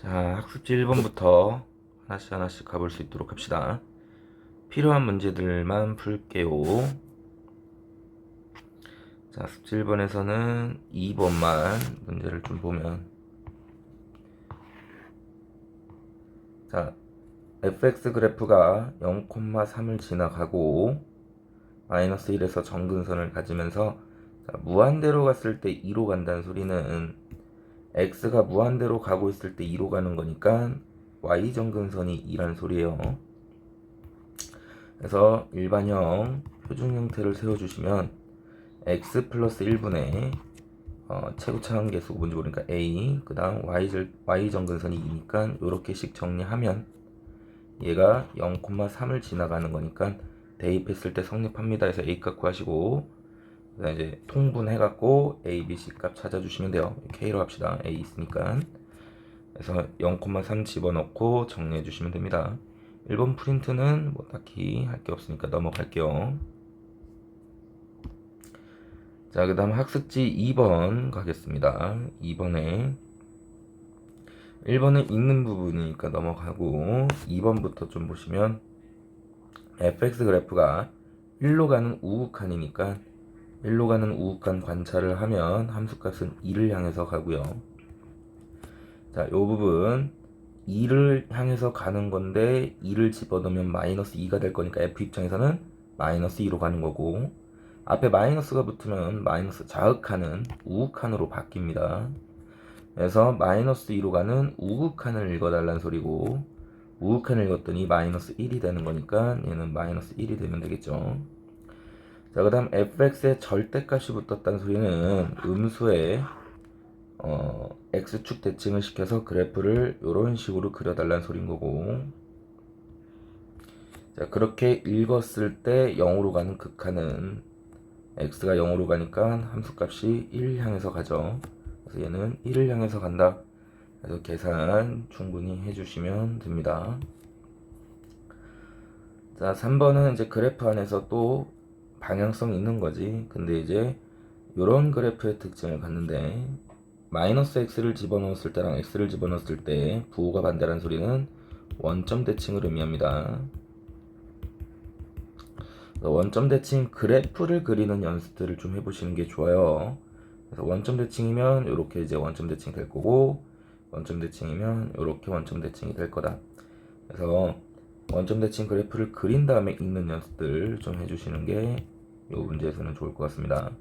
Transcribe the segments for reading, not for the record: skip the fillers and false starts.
자, 학습지 1번부터 하나씩 하나씩 가볼 수 있도록 합시다. 필요한 문제들만 풀게요. 자, 학습지 1번에서는 2번만 문제를 좀 보면, 자, fx 그래프가 0,3을 지나가고 마이너스 1에서 정근선을 가지면서, 자, 무한대로 갔을 때 2로 간다는 소리는 x가 무한대로 가고 있을 때 2로 가는 거니까 y 정근선이 2라는 소리예요. 그래서 일반형 표준 형태를 세워주시면 x 플러스 1분의 최고차항 계수가 뭔지 모르니까 a, 그 다음 y 정근선이 2니까 요렇게씩 정리하면 얘가 0,3을 지나가는 거니까 대입했을 때 성립합니다. 해서 a 값 구하시고, 그다음 이제 통분해갖고 a, b, c 값 찾아주시면 돼요. k로 합시다. a 있으니까. 그래서 0,3 집어넣고 정리해주시면 됩니다. 1번 프린트는 뭐 딱히 할 게 없으니까 넘어갈게요. 자, 그 다음 학습지 2번 가겠습니다. 2번은 읽는 부분이니까 넘어가고 2번부터 좀 보시면 fx 그래프가 1로 가는 우극한이니까 1로 가는 우극한 관찰을 하면 함수값은 2를 향해서 가고요. 자, 요 부분 2를 향해서 가는 건데 2를 집어넣으면 마이너스 2가 될 거니까 f 입장에서는 마이너스 2로 가는 거고, 앞에 마이너스가 붙으면 마이너스 자극하는 우극한으로 바뀝니다. 그래서 마이너스 2로 가는 우극한을 읽어달라는 소리고, 우극한을 읽었더니 마이너스 1이 되는 거니까 얘는 마이너스 1이 되면 되겠죠. 자, 그 다음 fx의 절대값이 붙었다는 소리는 음수에 x축 대칭을 시켜서 그래프를 이런 식으로 그려달라는 소린 거고, 자, 그렇게 읽었을 때 0으로 가는 극한은 x가 0으로 가니까 함수값이 1 향해서 가죠. 그래서 얘는 1을 향해서 간다. 그래서 계산 충분히 해주시면 됩니다. 자, 3번은 이제 그래프 안에서 또 방향성 있는 거지. 근데 이제 이런 그래프의 특징을 갖는데, 마이너스 x를 집어넣었을 때랑 x를 집어넣었을 때 부호가 반대라는 소리는 원점 대칭을 의미합니다. 원점 대칭 그래프를 그리는 연습들을 좀 해보시는 게 좋아요. 그래서 원점 대칭이면 이렇게 이제 원점 대칭이 될 거고, 원점 대칭이면 이렇게 원점 대칭이 될 거다. 그래서 원점 대칭 그래프를 그린 다음에 읽는 연습들 좀 해주시는 게 이 문제에서는 좋을 것 같습니다.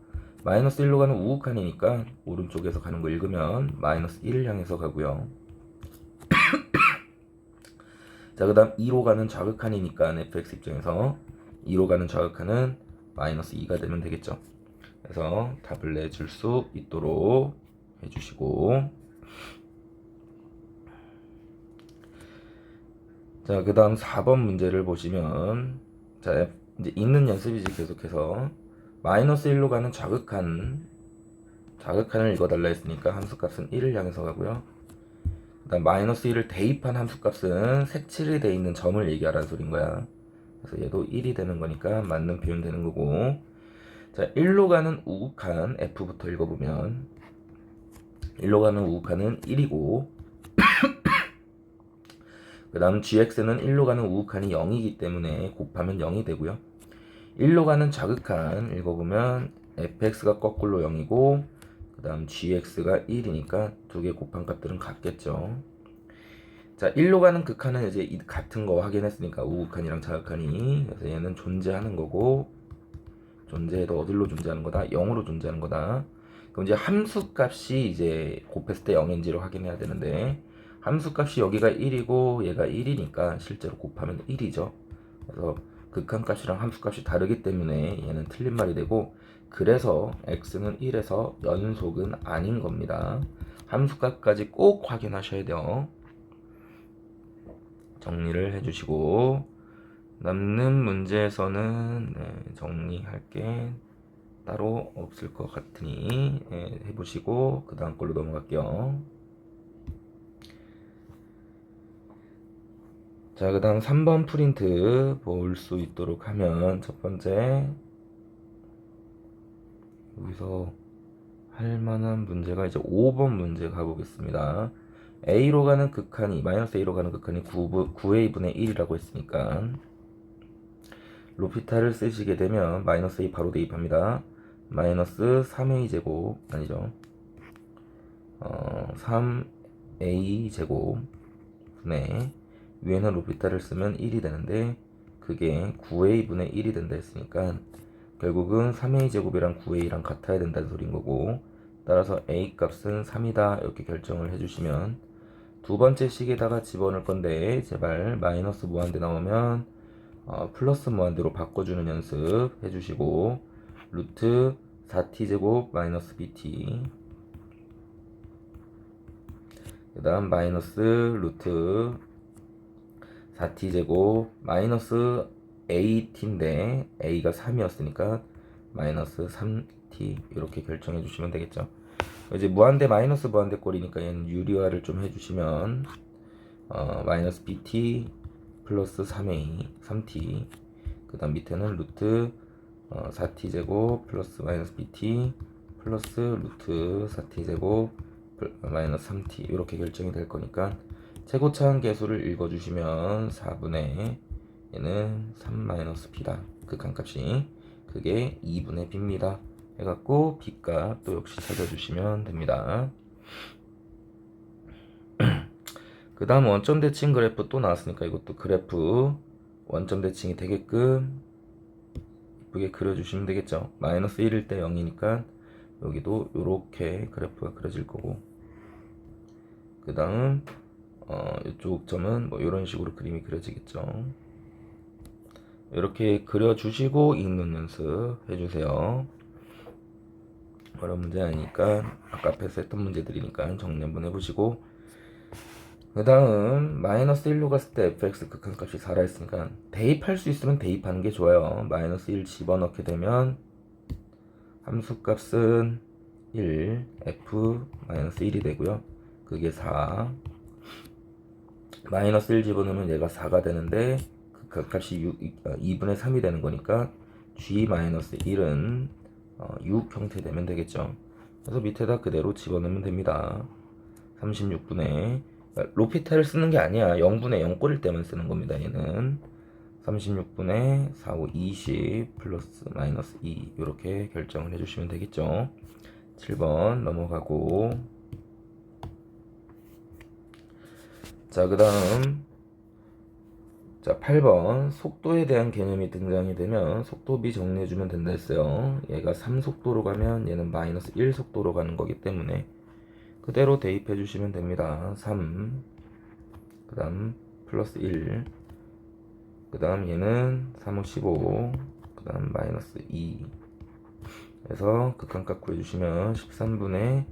마이너스 1로 가는 우극한이니까 오른쪽에서 가는 거 읽으면 마이너스 1을 향해서 가고요. 자, 그 다음 2로 가는 좌극한이니까 fx 입장에서 2로 가는 좌극한은 마이너스 2가 되면 되겠죠. 그래서 답을 내줄 수 있도록 해주시고, 자, 그 다음 4번 문제를 보시면, 자, 이제 읽는 연습이지. 계속해서 마이너스 1로 가는 좌극한을 읽어달라 했으니까 함수값은 1을 향해서 가고요. 그 다음 마이너스 1을 대입한 함수값은 색칠이 되어 있는 점을 얘기하라는 소린 거야. 그래서 얘도 1이 되는 거니까 맞는 표현 되는 거고, 자, 1로 가는 우극한 f부터 읽어보면 1로 가는 우극한은 1이고, 그 다음 gx는 1로 가는 우극한이 0이기 때문에 곱하면 0이 되고요. 1로 가는 좌극한 읽어보면 fx가 거꾸로 0이고, 그 다음 gx가 1이니까 두 개 곱한 값들은 같겠죠. 자, 1로 가는 극한은 이제 같은 거 확인했으니까 우극한이랑 좌극한이, 그래서 얘는 존재하는 거고, 존재해도 어디로 존재하는 거다? 0으로 존재하는 거다. 그럼 이제 함수값이 이제 곱했을 때 0인지를 확인해야 되는데, 함수값이 여기가 1이고 얘가 1이니까 실제로 곱하면 1이죠. 그래서 극한값이랑 함수값이 다르기 때문에 얘는 틀린 말이 되고, 그래서 x는 1에서 연속은 아닌 겁니다. 함수값까지 꼭 확인하셔야 돼요. 정리를 해주시고, 남는 문제에서는 정리할 게 따로 없을 것 같으니 해보시고 그 다음 걸로 넘어갈게요. 자, 그 다음 3번 프린트 볼 수 있도록 하면, 첫 번째 여기서 할 만한 문제가 이제 5번 문제 가보겠습니다. a로 가는 극한이 마이너스 a로 가는 극한이 9a분의 1이라고 했으니까 로피탈을 쓰시게 되면 마이너스 a 바로 대입합니다. 마이너스 3a 제곱 아니죠. 3a 제곱 분의 위에는 로피탈을 쓰면 1이 되는데 그게 9a분의 1이 된다 했으니까 결국은 3a 제곱이랑 9a랑 같아야 된다는 소린 거고, 따라서 a 값은 3이다 이렇게 결정을 해주시면 두 번째 식에다가 집어넣을 건데 제발 마이너스 무한대 나오면 플러스 무한대로 바꿔주는 연습 해주시고, 루트 4t 제곱 마이너스 bt 그 다음 마이너스 루트 4t 제곱 마이너스 at인데 a가 3이었으니까 마이너스 3t 이렇게 결정해 주시면 되겠죠. 이제 무한대 마이너스 무한대 꼴이니까 얘는 유리화를 좀 해주시면 마이너스 bt 플러스 3t 그 다음 밑에는 루트 4t 제곱 플러스 마이너스 bt 플러스 루트 4t 제곱 마이너스 3t 이렇게 결정이 될 거니까 최고차항 계수를 읽어주시면 4분의 얘는 3-b다. 극한값이 그게 2분의 b입니다. 해갖고 b값 또 역시 찾아주시면 됩니다. 그 다음 원점 대칭 그래프 또 나왔으니까 이것도 그래프 원점 대칭이 되게끔 예쁘게 그려주시면 되겠죠. 마이너스 1일 때 0이니까 여기도 이렇게 그래프가 그려질 거고, 그 다음 이쪽 점은 뭐 이런 식으로 그림이 그려지겠죠. 이렇게 그려주시고 읽는 연습 해주세요. 어려운 문제 아니니까 아까 앞에서 했던 문제들이니까 정리 한번 해보시고, 그 다음 마이너스 1로 갔을 때 fx 극한값이 4라 했으니까 대입할 수 있으면 대입하는 게 좋아요. 마이너스 1 집어넣게 되면 함수값은 1 f 마이너스 1이 되고요. 그게 4 마이너스 1 집어넣으면 얘가 4가 되는데 극한값이 2분의 3이 되는 거니까 g 마이너스 1은 6 형태 되면 되겠죠. 그래서 밑에다 그대로 집어넣으면 됩니다. 36분의 로피탈을 쓰는 게 아니야. 0분의 0꼴일 때만 쓰는 겁니다. 얘는 36분의 4, 5, 20 플러스 마이너스 2 이렇게 결정을 해주시면 되겠죠. 7번 넘어가고, 자, 그 다음 자 8번 속도에 대한 개념이 등장이 되면 속도비 정리해주면 된다 했어요. 얘가 3속도로 가면 얘는 마이너스 1속도로 가는 거기 때문에 그대로 대입해 주시면 됩니다. 3 그 다음 플러스 1 그 다음 얘는 3, 5, 15 그 다음 마이너스 2 해서 극한값 구해주시면 13분의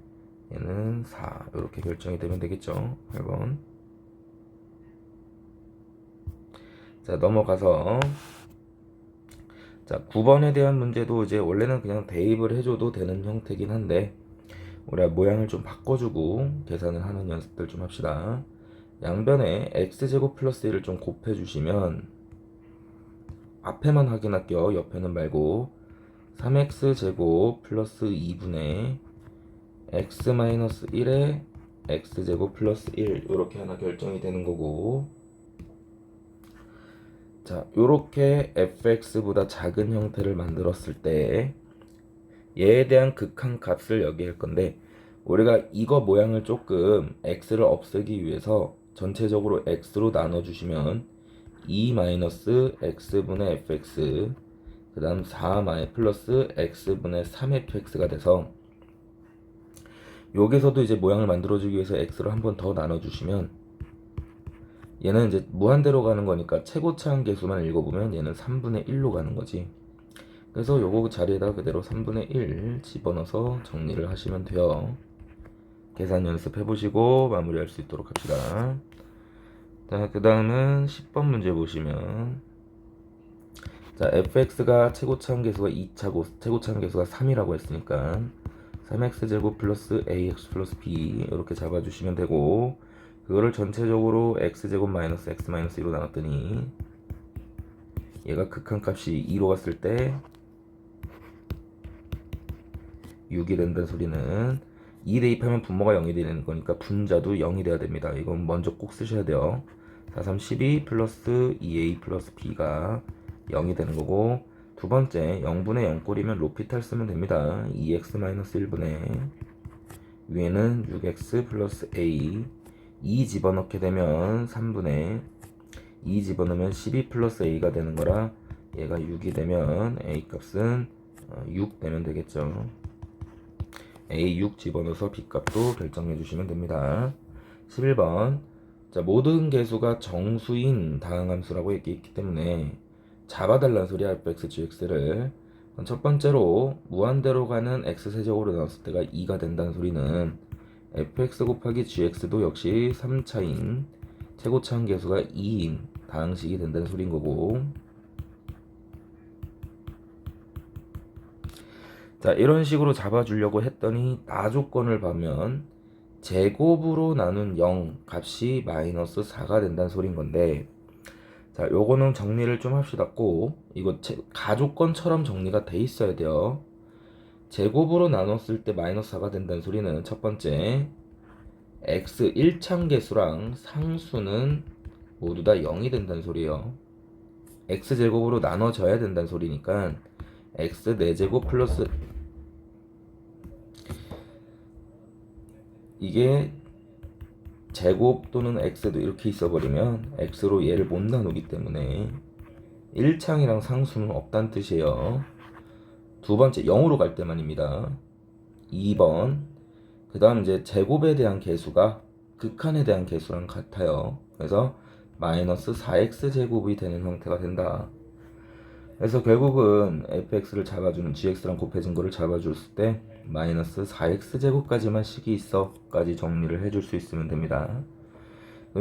얘는 4 이렇게 결정이 되면 되겠죠. 8번. 자 넘어가서 자 9번에 대한 문제도 이제 원래는 그냥 대입을 해줘도 되는 형태긴 한데 우리가 모양을 좀 바꿔주고 계산을 하는 연습들 좀 합시다. 양변에 x제곱 플러스 1을 좀 곱해주시면 앞에만 확인할게요. 옆에는 말고 3x제곱 플러스 2분의 x 마이너스 1에 x제곱 플러스 1 이렇게 하나 결정이 되는 거고, 자 요렇게 fx보다 작은 형태를 만들었을 때 얘에 대한 극한값을 여기 할 건데 우리가 이거 모양을 조금 x를 없애기 위해서 전체적으로 x로 나눠주시면 2-x분의 fx 그 다음 4 플러스 x분의 3fx가 돼서 여기서도 이제 모양을 만들어주기 위해서 x를 한 번 더 나눠주시면 얘는 이제 무한대로 가는 거니까 최고차항 계수만 읽어보면 얘는 3분의 1로 가는 거지. 그래서 요거 자리에다 그대로 3분의 1 집어넣어서 정리를 하시면 돼요. 계산 연습 해보시고 마무리할 수 있도록 합시다. 자, 그 다음은 10번 문제 보시면 자 fx가 최고차항 계수가 2차고 최고차항 계수가 3이라고 했으니까 3x제곱 플러스 ax 플러스 b 이렇게 잡아주시면 되고, 그거를 전체적으로 x제곱 마이너스 x 마이너스 2로 나눴더니 얘가 극한값이 2로 갔을 때 6이 된다는 소리는 2 대입하면 분모가 0이 되는 거니까 분자도 0이 돼야 됩니다. 이건 먼저 꼭 쓰셔야 돼요. 4, 3, 12 플러스 2a 플러스 b가 0이 되는 거고, 두 번째 0분의 0꼴이면 로피탈 쓰면 됩니다. 2x 마이너스 1분의 위에는 6x 플러스 a 2 집어넣게 되면 3분의 2 집어넣으면 12 플러스 a가 되는 거라 얘가 6이 되면 a 값은 6 되면 되겠죠. a 6 집어넣어서 b 값도 결정해 주시면 됩니다. 11번 자, 모든 개수가 정수인 다항함수라고 얘기했기 때문에 잡아달라는 소리 알파 x gx를 첫 번째로 무한대로 가는 x세제곱으로 나눴을 때가 2가 된다는 소리는 fx 곱하기 gx도 역시 3차인 최고차항 개수가 2인 다항식이 된다는 소린 거고, 자 이런 식으로 잡아주려고 했더니 나 조건을 보면 제곱으로 나눈 0 값이 마이너스 4가 된다는 소린 건데, 자 요거는 정리를 좀 합시다. 꼭 이거 가조건처럼 정리가 돼 있어야 돼요. 제곱으로 나눴을 때 마이너스 4가 된다는 소리는 첫 번째 x 1창계수랑 상수는 모두 다 0이 된다는 소리예요. x제곱으로 나눠져야 된다는 소리니까 x 4제곱 플러스 이게 제곱 또는 x도 이렇게 있어버리면 x로 얘를 못 나누기 때문에 1창이랑 상수는 없다는 뜻이에요. 두 번째 0으로 갈 때만입니다. 2번 그 다음 이제 제곱에 대한 개수가 극한에 대한 개수랑 같아요. 그래서 마이너스 4x 제곱이 되는 형태가 된다. 그래서 결국은 fx를 잡아주는 gx랑 곱해진 거를 잡아줬을 때 마이너스 4x 제곱까지만 식이 있어까지 정리를 해줄 수 있으면 됩니다.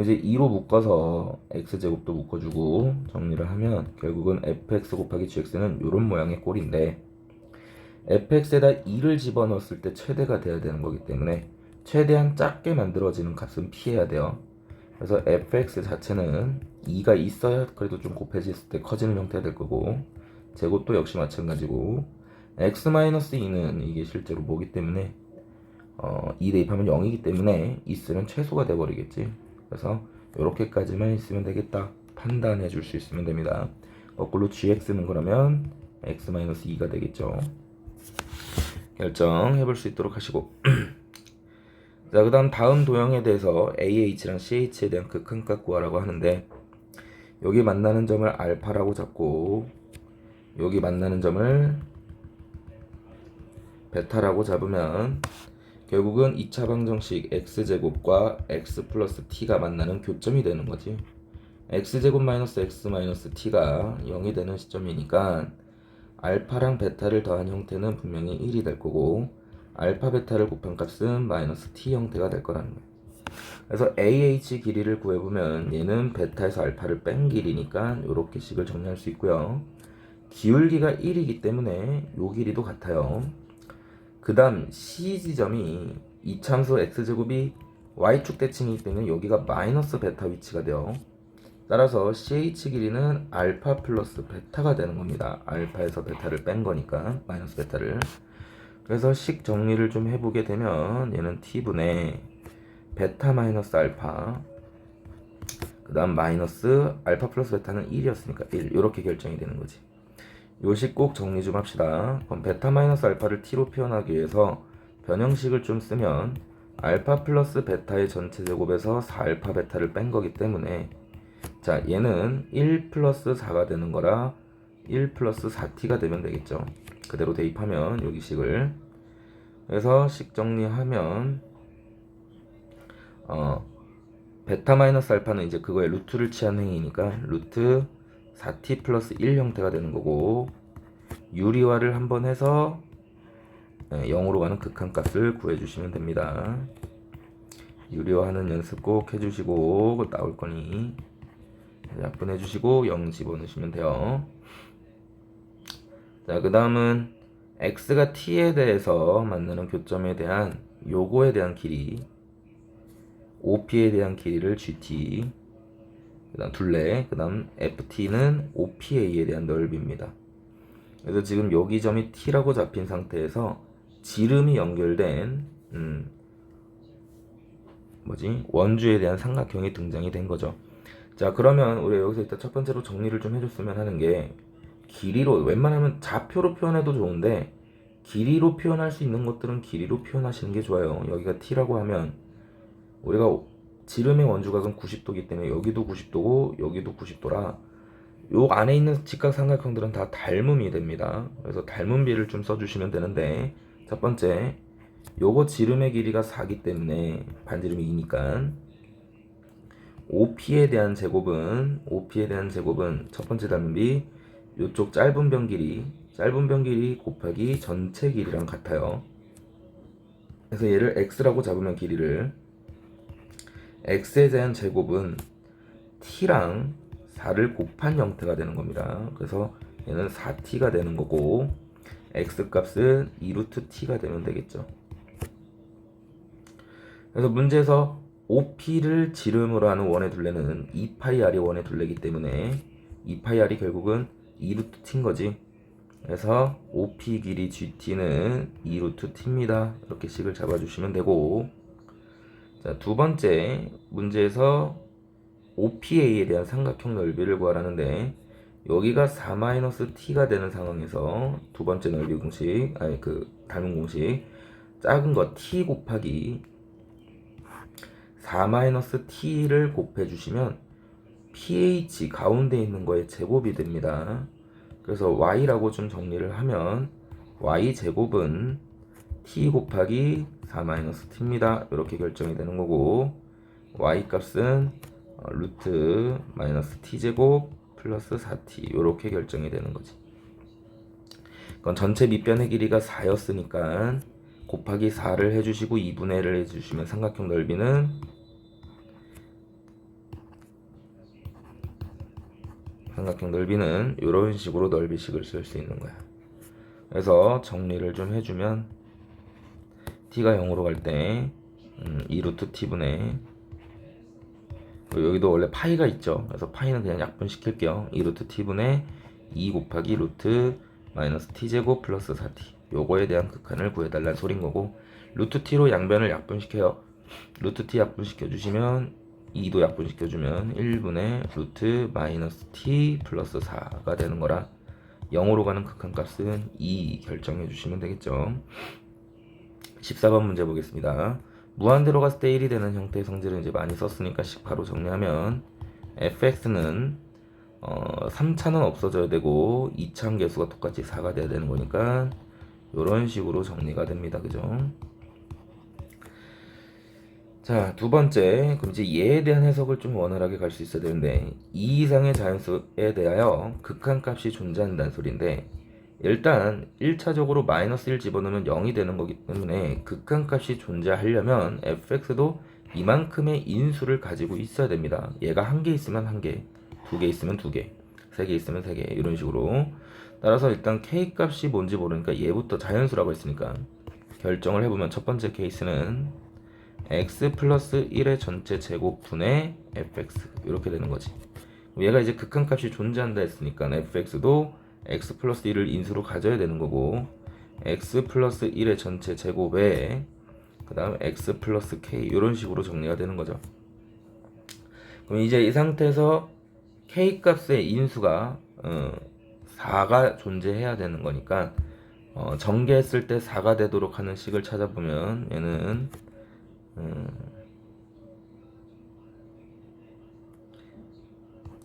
이제 2로 묶어서 x제곱도 묶어주고 정리를 하면 결국은 fx 곱하기 gx는 이런 모양의 꼴인데, fx에다 2를 집어넣었을 때 최대가 돼야 되는 거기 때문에 최대한 작게 만들어지는 값은 피해야 돼요. 그래서 fx 자체는 2가 있어야 그래도 좀 곱해졌을 때 커지는 형태가 될 거고, 제곱도 역시 마찬가지고, x-2는 이게 실제로 뭐기 때문에 2 대입하면 0이기 때문에 있으면 최소가 돼버리겠지. 그래서 이렇게까지만 있으면 되겠다 판단해 줄 수 있으면 됩니다. 거꾸로 gx는 그러면 x-2가 되겠죠. 결정해 볼 수 있도록 하시고 자, 그 다음 도형에 대해서 AH랑 CH에 대한 극한값 구하라고 하는데, 여기 만나는 점을 알파라고 잡고 여기 만나는 점을 베타라고 잡으면 결국은 2차 방정식 x제곱과 x 플러스 t가 만나는 교점이 되는 거지. x제곱 마이너스 x 마이너스 t가 0이 되는 시점이니까 알파랑 베타를 더한 형태는 분명히 1이 될 거고, 알파 베타를 곱한 값은 마이너스 t 형태가 될 거라는 거예요. 그래서 AH 길이를 구해보면 얘는 베타에서 알파를 뺀 길이니까 이렇게 식을 정리할 수 있고요. 기울기가 1이기 때문에 요 길이도 같아요. 그 다음 C 지점이 이참수 x제곱이 y축 대칭이기 때문에 여기가 마이너스 베타 위치가 돼요. 따라서 CH 길이는 알파 플러스 베타가 되는 겁니다. 알파에서 베타를 뺀 거니까 마이너스 베타를. 그래서 식 정리를 좀 해보게 되면 얘는 t분의 베타 마이너스 알파, 그 다음 마이너스 알파 플러스 베타는 1이었으니까 1, 이렇게 결정이 되는 거지. 요 식 꼭 정리 좀 합시다. 그럼 베타 마이너스 알파를 t로 표현하기 위해서 변형식을 좀 쓰면 알파 플러스 베타의 전체 제곱에서 4알파 베타를 뺀 거기 때문에, 자 얘는 1 플러스 4가 되는 거라 1 플러스 4t가 되면 되겠죠. 그대로 대입하면 여기 식을, 그래서 식 정리하면 베타 마이너스 알파는 이제 그거에 루트를 취한 행위니까 루트 4t 플러스 1 형태가 되는 거고, 유리화를 한번 해서 0으로 가는 극한값을 구해주시면 됩니다. 유리화하는 연습 꼭 해주시고 나올 거니 약분해주시고 0 집어넣으시면 돼요. 자, 그 다음은 x가 t에 대해서 만나는 교점에 대한 요거에 대한 길이, OP에 대한 길이를 GT, 그 다음 둘레, 그 다음 FT는 OPA에 대한 넓이입니다. 그래서 지금 여기 점이 T라고 잡힌 상태에서 지름이 연결된 원주에 대한 삼각형이 등장이 된 거죠. 자, 그러면 우리 여기서 일단 첫 번째로 정리를 좀 해줬으면 하는 게, 길이로 웬만하면 좌표로 표현해도 좋은데 길이로 표현할 수 있는 것들은 길이로 표현하시는 게 좋아요. 여기가 t라고 하면 우리가 지름의 원주각은 90도기 때문에 여기도 90도고 여기도 90도라 요 안에 있는 직각삼각형들은 다 닮음이 됩니다. 그래서 닮음비를 좀 써주시면 되는데, 첫 번째 요거 지름의 길이가 4기 때문에 반지름이 2니까 OP에 대한 제곱은 첫 번째 닮음비 요쪽 짧은 변 길이 곱하기 전체 길이랑 같아요. 그래서 얘를 x라고 잡으면 길이를 x에 대한 제곱은 t랑 4를 곱한 형태가 되는 겁니다. 그래서 얘는 4t가 되는 거고 x 값은 2루트 t가 되면 되겠죠. 그래서 문제에서 OP를 지름으로 하는 원의 둘레는 2파이r이 원의 둘레이기 때문에 2파이r이 결국은 2루트 t인 거지. 그래서 OP 길이 GT는 2루트 t입니다. 이렇게 식을 잡아주시면 되고, 자, 두 번째 문제에서 OPA에 대한 삼각형 넓이를 구하라는데, 여기가 4-t가 되는 상황에서 두 번째 넓이 공식, 닮은 공식, 작은 거 t 곱하기 4-t를 곱해주시면 ph 가운데 있는 거의 제곱이 됩니다. 그래서 y라고 좀 정리를 하면 y 제곱은 t 곱하기 4-t입니다. 이렇게 결정이 되는 거고, y 값은 루트 마이너스 t 제곱 플러스 4t 이렇게 결정이 되는 거지. 그건 전체 밑변의 길이가 4였으니까 곱하기 4를 해주시고 2분의 1을 해주시면 삼각형 넓이는 이런 식으로 넓이식을 쓸 수 있는 거야. 그래서 정리를 좀 해주면 t가 0으로 갈 때 2루트 t분의, 여기도 원래 파이가 있죠. 그래서 파이는 그냥 약분시킬게요. 2루트 t분의 2 곱하기 루트 마이너스 t제곱 플러스 4t, 요거에 대한 극한을 구해달라는 소린 거고, 루트 t로 양변을 약분시켜요. 루트 t 약분시켜주시면 2도 약분시켜주면 1분의 루트 마이너스 t 플러스 4가 되는 거라 0으로 가는 극한값은 2 결정해 주시면 되겠죠. 14번 문제 보겠습니다. 무한대로 갔을 때 1이 되는 형태의 성질을 이제 많이 썼으니까 바로 정리하면 fx는 3차는 없어져야 되고 2차 함계수가 똑같이 4가 돼야 되는 거니까 이런 식으로 정리가 됩니다. 그죠? 자, 두 번째, 그럼 이제 얘에 대한 해석을 좀 원활하게 갈 수 있어야 되는데, 2 이상의 자연수에 대하여 극한값이 존재한다는 소리인데, 일단 1차적으로 마이너스 1 집어넣으면 0이 되는 거기 때문에 극한값이 존재하려면 fx도 이만큼의 인수를 가지고 있어야 됩니다. 얘가 한 개 있으면 한 개, 두 개 있으면 두 개, 세 개 있으면 세 개, 이런 식으로. 따라서 일단 k 값이 뭔지 모르니까 얘부터 자연수라고 했으니까 결정을 해보면 첫 번째 케이스는 x 플러스 1의 전체 제곱분의 fx 이렇게 되는 거지. 얘가 이제 극한값이 존재한다 했으니까 fx도 x 플러스 1을 인수로 가져야 되는 거고, x 플러스 1의 전체 제곱에 그 다음 x 플러스 k 이런 식으로 정리가 되는 거죠. 그럼 이제 이 상태에서 k 값의 인수가 4가 존재해야 되는 거니까 전개했을 때 4가 되도록 하는 식을 찾아보면 얘는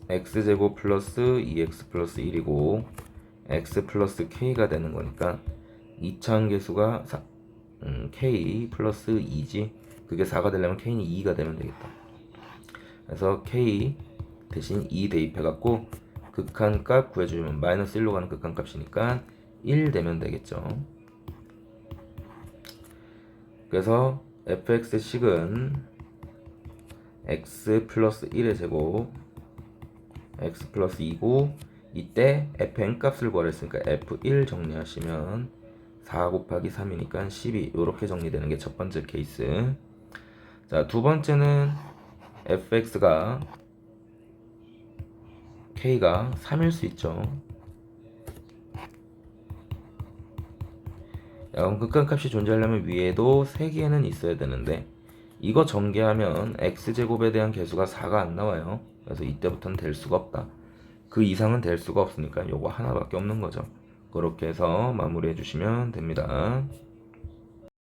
x제곱 플러스 2x 플러스 1이고 x 플러스 k가 되는 거니까 2차 함계수가 k 플러스 2지. 그게 4가 되려면 k는 2가 되면 되겠다. 그래서 k 대신 2 대입해갖고 극한값 구해주면 마이너스 1로 가는 극한값이니까 1 되면 되겠죠. 그래서 fx식은 x 플러스 1의 제곱 x 플러스 2고, 이때 fn 값을 구하랬으니까 f1 정리하시면 4 곱하기 3이니까 12 이렇게 정리되는 게 첫 번째 케이스. 자, 두 번째는 fx가 k가 3일 수 있죠. 극한값이 존재하려면 위에도 3개는 있어야 되는데 이거 전개하면 x제곱에 대한 개수가 4가 안 나와요. 그래서 이때부터는 될 수가 없다. 그 이상은 될 수가 없으니까 요거 하나밖에 없는 거죠. 그렇게 해서 마무리해 주시면 됩니다.